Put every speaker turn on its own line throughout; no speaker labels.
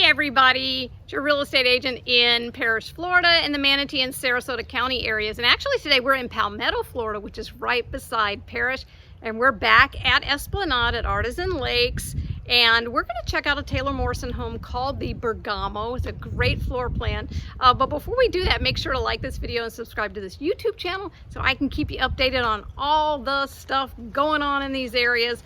everybody, it's your real estate agent in Parrish, Florida, and the Manatee and Sarasota County areas. And actually today we're in Palmetto, Florida, which is right beside Parrish. And we're back at Esplanade at Artisan Lakes. And we're going to check out a Taylor Morrison home called the Bergamo. It's a great floor plan. But before we do that, make sure to like this video and subscribe to this YouTube channel so I can keep you updated on all the stuff going on in these areas.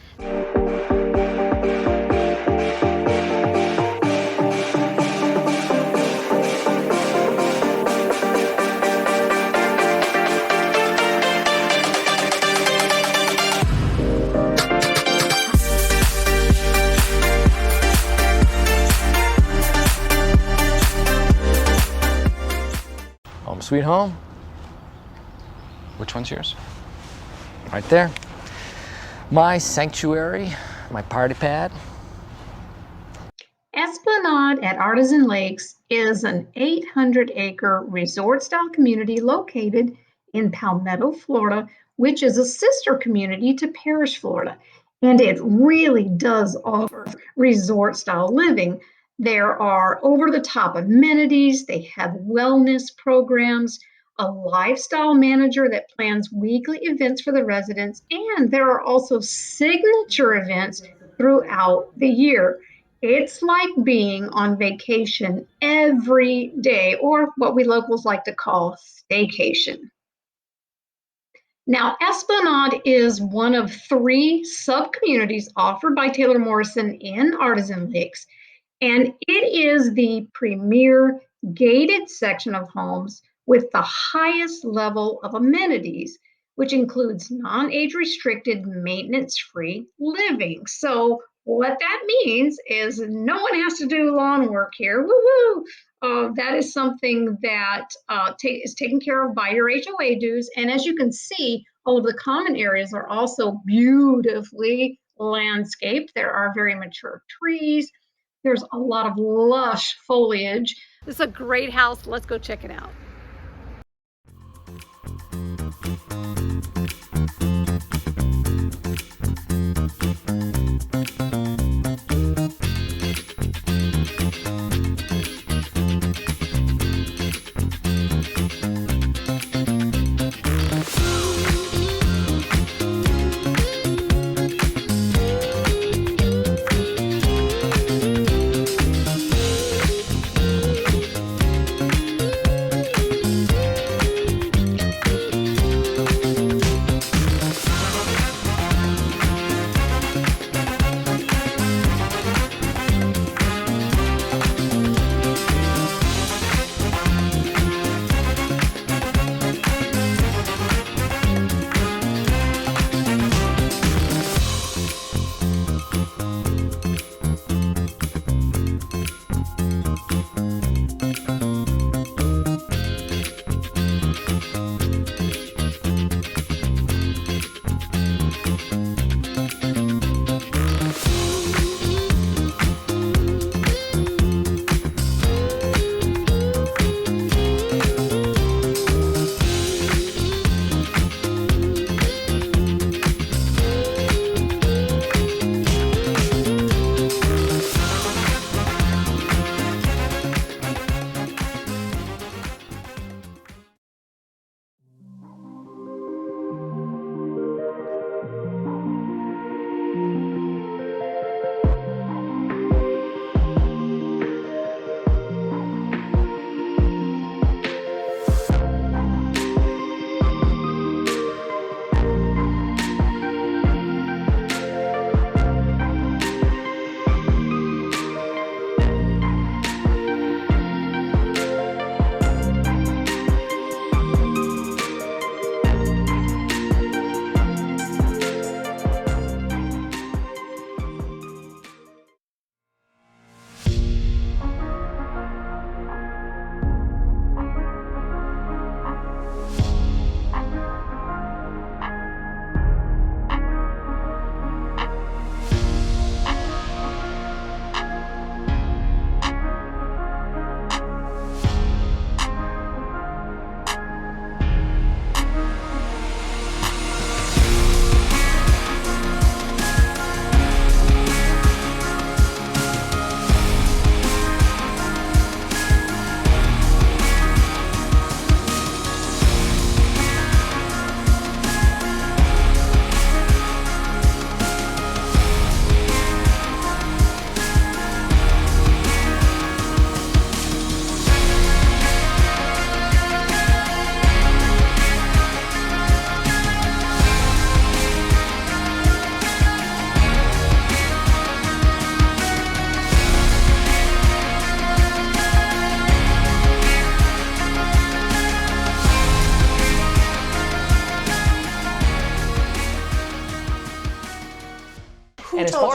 Home sweet home. Which one's yours? Right there. My sanctuary, my party pad.
Esplanade at Artisan Lakes is an 800-acre resort-style community located in Palmetto, Florida, which is a sister community to Parrish, Florida. And it really does offer resort-style living. There are over-the-top amenities. They have wellness programs, a lifestyle manager that plans weekly events for the residents, and there are also signature events throughout the year. It's like being on vacation every day, or what we locals like to call staycation. Now, Esplanade is one of 3 sub-communities offered by Taylor Morrison in Artisan Lakes, and it is the premier gated section of homes with the highest level of amenities, which includes non-age restricted, maintenance-free living. So what that means is no one has to do lawn work here. Woohoo! That is something that is taken care of by your HOA dues. And as you can see, all of the common areas are also beautifully landscaped. There are very mature trees. There's a lot of lush foliage.
This is a great house. Let's go check it out.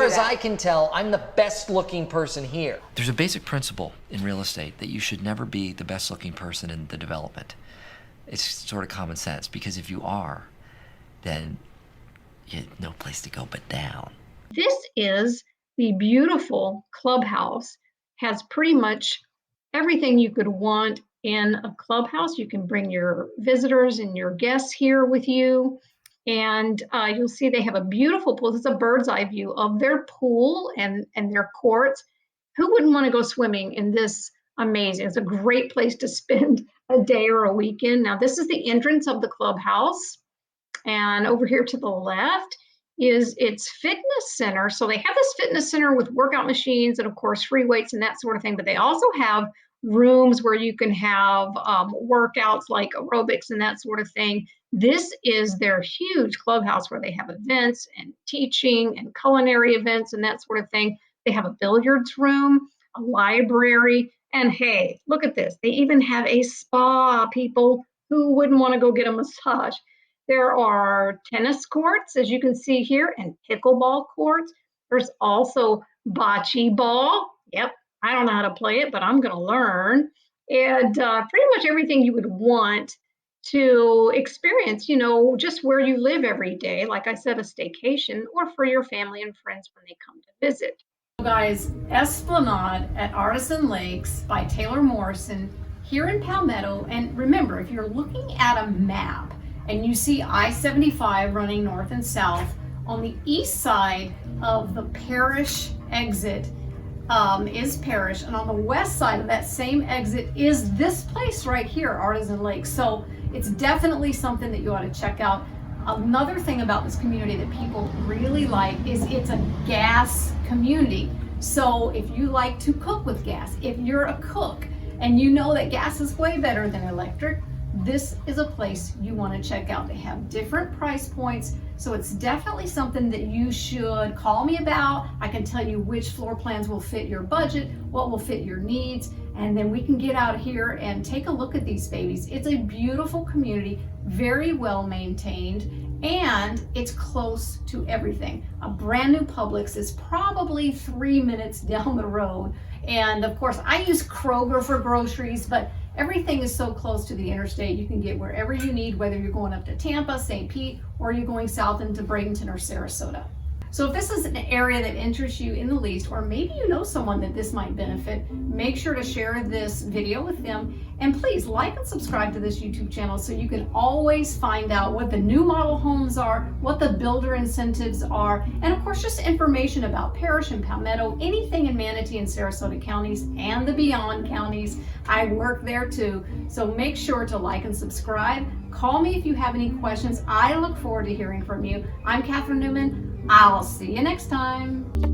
far as
that.
I can tell, I'm the best looking person here. There's a basic principle in real estate that you should never be the best looking person in the development. It's sort of common sense, because if you are, then you have no place to go but down.
This is the beautiful clubhouse. Has pretty much everything you could want in a clubhouse. You can bring your visitors and your guests here with you. And you'll see they have a beautiful pool. This is a bird's eye view of their pool and their courts. Who wouldn't want to go swimming in this? Amazing. It's a great place to spend a day or a weekend. Now, this is the entrance of the clubhouse. And over here to the left is its fitness center. So they have this fitness center with workout machines and, of course, free weights and that sort of thing. But they also have rooms where you can have workouts like aerobics and that sort of thing. This is their huge clubhouse where they have events and teaching and culinary events and that sort of thing. They have a billiards room, a library, and hey, look at this. They even have a spa, people. Who wouldn't want to go get a massage? There are tennis courts, as you can see here, and pickleball courts. There's also bocce ball. Yep, I don't know how to play it, but I'm going to learn. And pretty much everything you would want to experience, you know, just where you live every day. Like I said, a staycation, or for your family and friends when they come to visit.
Guys, Esplanade at Artisan Lakes by Taylor Morrison here in Palmetto. And remember, if you're looking at a map and you see I-75 running north and south, on the east side of the Parrish exit is Parrish, and on the west side of that same exit is this place right here, Artisan Lakes. So it's definitely something that you ought to check out. Another thing about this community that people really like is it's a gas community. So if you like to cook with gas, if you're a cook and you know that gas is way better than electric, this is a place you want to check out. They have different price points, so it's definitely something that you should call me about. I can tell you which floor plans will fit your budget, what will fit your needs, and then we can get out here and take a look at these babies. It's a beautiful community, very well maintained, and it's close to everything. A brand new Publix is probably 3 minutes down the road. And of course, I use Kroger for groceries, but everything is so close to the interstate, you can get wherever you need, whether you're going up to Tampa, St. Pete, or you're going south into Bradenton or Sarasota. So if this is an area that interests you in the least, or maybe you know someone that this might benefit, make sure to share this video with them. And please like and subscribe to this YouTube channel so you can always find out what the new model homes are, what the builder incentives are, and of course just information about Parrish and Palmetto, anything in Manatee and Sarasota counties and the beyond counties. I work there too. So make sure to like and subscribe. Call me if you have any questions. I look forward to hearing from you. I'm Catherine Newman. I'll see you next time.